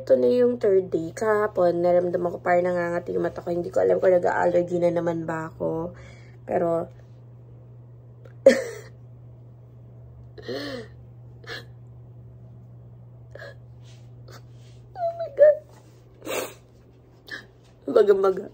ito na yung third day. Kahapon, naramdaman ko parang nangangati yung mata ko. Hindi ko alam kung nag-allergy na naman ba ako. Pero, oh my God. Maga-maga.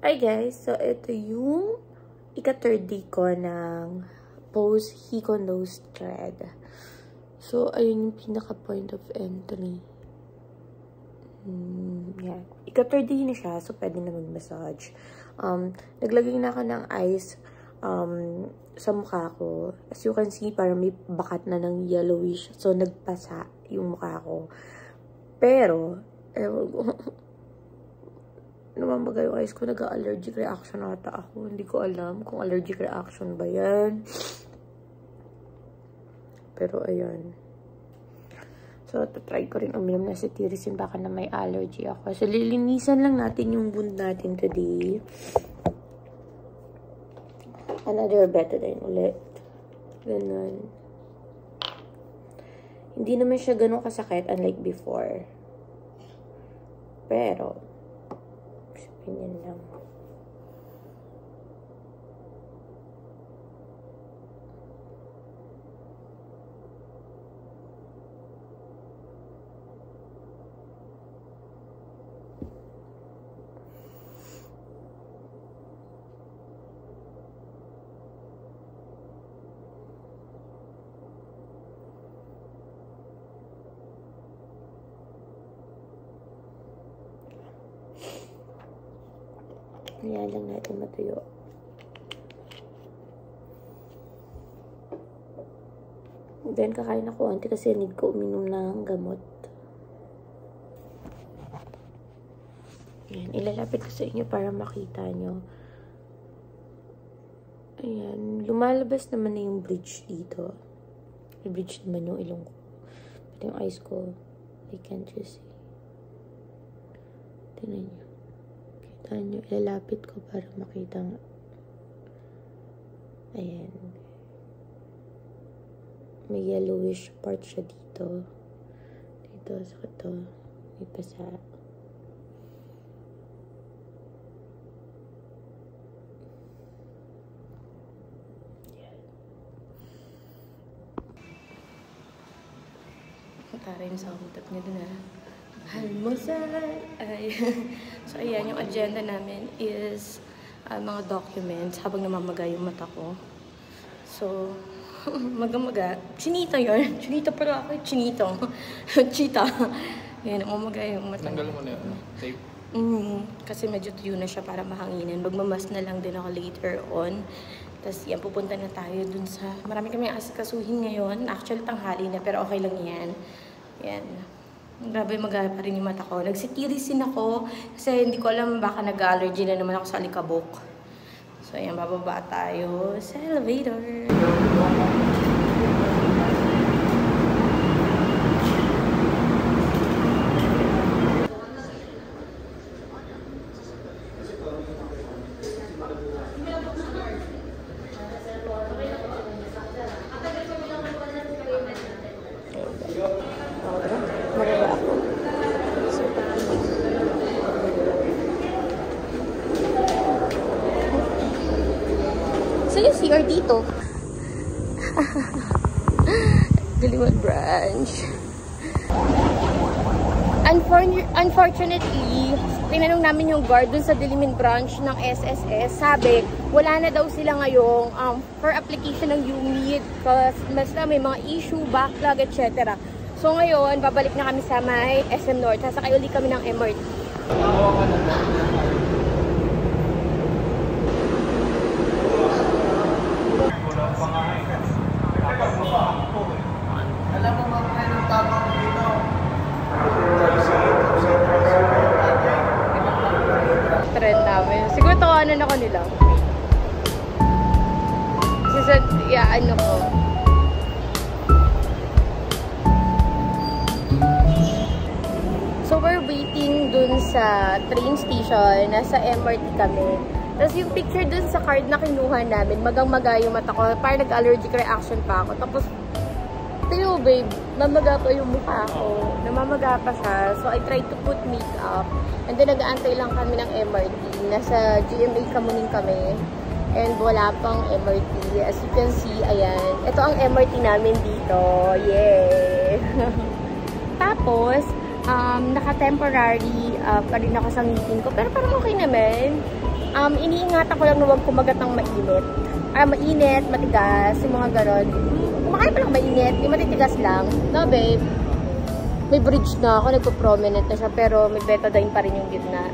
Hi guys, so ito yung ika-third day ko ng post Hiko Nose Thread. So, ayun yung pinaka-point of entry. Yeah. Ika-third day na siya, so pwede na mag-massage. Naglagay na ako ng ice sa mukha ko. As you can see, parang may bakat na ng yellowish. So, nagpasa yung mukha ko. Pero, namamaga yung eyes ko, nag-allergic reaction ata ako. Hindi ko alam kung allergic reaction ba yan. Pero, ayan. So, try ko rin uminom na si Tirisin. Baka na may allergy ako. So, lilinisan lang natin yung wound natin today. Another betadine ulit. Ganun. Hindi naman siya ganun kasakit unlike before. Pero, ganyan lang. Kaya lang natin matuyo. Then, kakain ako konti kasi need ko uminom ng gamot. Ayan, ilalapit ko sa inyo para makita nyo. Ayan, lumalabas naman na yung bridge dito. May bridge naman yung ilong ko. Pati yung eyes ko. I can't just see. Tingnan nyo. Ano, ilalapit ko para makita nga. Ayan. May yellowish part siya dito. Dito, sa ito. May pasa. Ayan. Tara yung soundtrack niya dun Almusal! So, ayan, yung agenda namin is mga documents habang namamaga yung mata ko. So, maga-maga. Chinito yun. Chinito pero ako chinito. Chita. Ayan, namamaga yung mata. Tanggal mo na yun, tape. Kasi medyo tuyo na siya para mahanginin. Magmamas na lang din ako later on. Tapos, yan, pupunta na tayo dun sa... Marami kami asikasuhin ngayon. Actually, tanghali na, pero okay lang yan. Yan. Grabe, mag-aaya pa rin yung mata ko. Nagsitirisin ako kasi hindi ko alam baka nag-allergy na naman ako sa alikabok. So, ayan, bababa tayo sa elevator. So, yung CR dito. Diliman branch. Unfortunately, tinanong namin yung guard dun sa Diliman branch ng SSS. Sabi, wala na daw sila ngayong for application ng UMID kasi basta may mga issue, backlog, etc. So ngayon, babalik na kami sa may SM North. Sasakay uli kami ng MRT. Alam mo mga kayo ng tabang dito. Trend namin. Siguro tawanan ako nila. Kasi So, yeah, ano ko. So, we're waiting dun sa train station. Nasa MRT kami. Tapos yung picture dun sa card na kinuha namin, magang-maga yung mata ko. Parang nag-allergic reaction pa ako. Tapos, tayo babe, mamaga pa yung mukha ko. Namamaga pa siya. So, I tried to put makeup. And then, nag-aantay lang kami ng MRT. Nasa GMA Kamuning kami. And wala pang MRT. As you can see, ayan. Ito ang MRT namin dito. Yay! Tapos, naka-temporary pa rin ako sa meeting ko. Pero parang okay naman. Iniingatan ko lang na huwag kumagat ng mainit. Mainit, matigas, yung mga ganon. Kumakain pa lang mainit, yung matitigas lang. No, babe? May bridge na ako, nagpo-prominent na siya, pero may betadine pa rin yung gitna.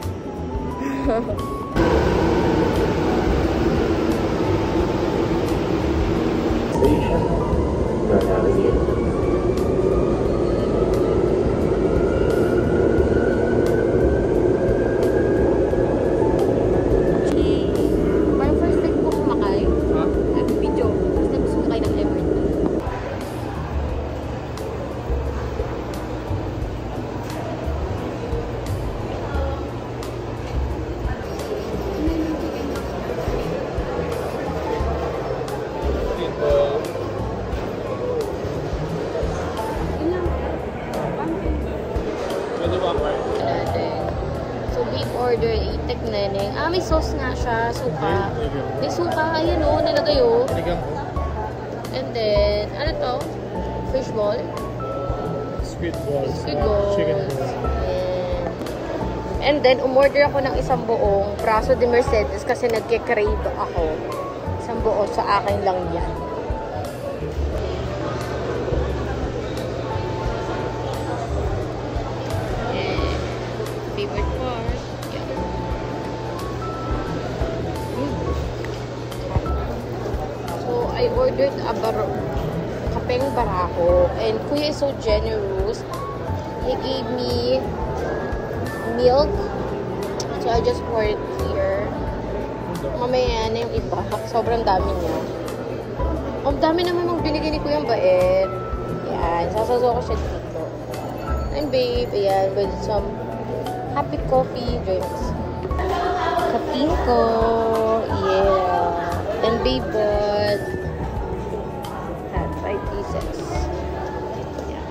Order itik neneng. May sauce nga siya, suka. May suka, ayun o, nalagay o. And then, ano to? Fish ball? Squid balls. Squid balls. Chicken balls. And then, umorder ako ng isang buong braso de Mercedes kasi nagke-crave ako. Isang buo sa akin lang yan. Favorite part. I ordered a kapeng barako, and Kuya is so generous. He gave me milk, so I just pour it here. Mamaya na yung iba, sobrang dami niya. Ang dami naman mong binigay ni Kuya, ang bait. Yan, sasasaw ko siya dito. And babe, ayan, with some happy coffee drinks. Kapinko, yeah. And babe bought 5 pieces. Yeah.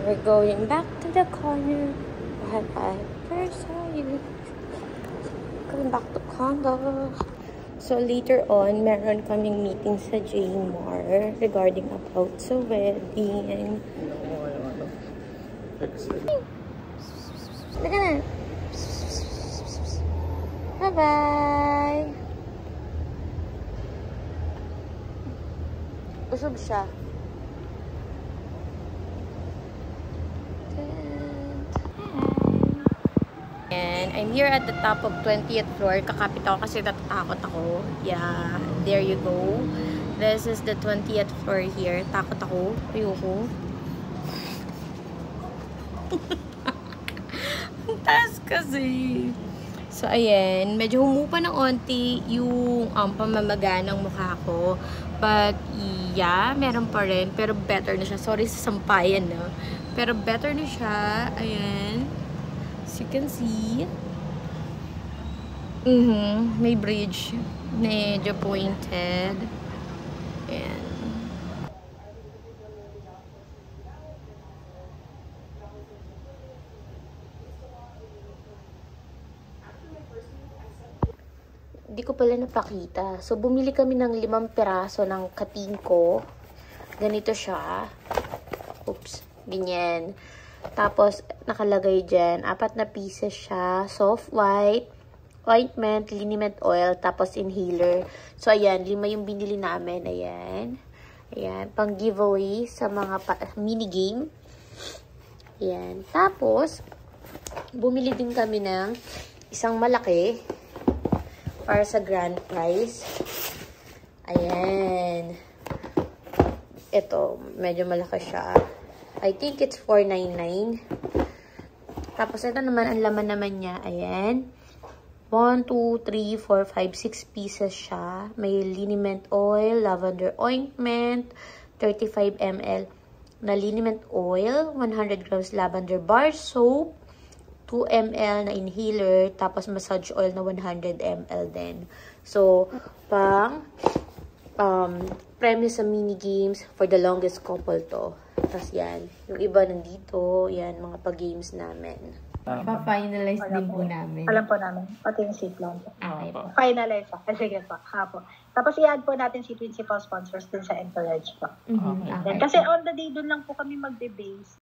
We're going back to the corner. Bye-bye. Where are you? Going back to condo. So later on, meron kaming meeting sa Jmar regarding about sa wedding. Look at that. Bye-bye! Usog siya. And I'm here at the top of 20th floor. Kakapit ako kasi natatakot ako. Yeah, there you go. This is the 20th floor here. Takot ako. Ayoko. Ang taas kasi. So, ayan. Medyo humupa ng onti yung pamamaga ng mukha ko. But, yeah, meron pa rin. Pero better na siya. Sorry sa sampayan, no? Pero better na siya. Ayan. As you can see. May bridge. Medyo pointed. Ayan. Hindi ko pala napakita. So, bumili kami ng 5 piraso ng katingko. Ganito siya. Oops. Ganyan. Tapos, nakalagay dyan. 4 na pieces siya. Soft white, ointment, liniment oil, tapos inhaler. So, ayan. 5 yung binili namin. Ayan. Ayan. Pang giveaway sa mga mini-game. Ayan. Tapos, bumili din kami ng isang malaki para sa grand prize. Ayan. Ito, medyo malaki siya. I think it's $4.99. Tapos, ito naman, ang laman naman niya, ayan. 1, 2, 3, 4, 5, 6 pieces siya. May liniment oil, lavender ointment, 35 ml na liniment oil, 100 grams lavender bar soap, 2 ml na inhaler, tapos massage oil na 100 ml din. So, pang premium sa mini games for the longest couple to. Tapos yan, yung iba nandito, yan, mga pa-games namin. Pa-finalize din po namin. Alam po namin. Pati yung seat lang po. Okay po. Finalize po. Sige po. Ha po. Tapos i-add po natin si principal sponsors dun sa Encourage po. Okay. Kasi on the day dun lang po kami magbe-base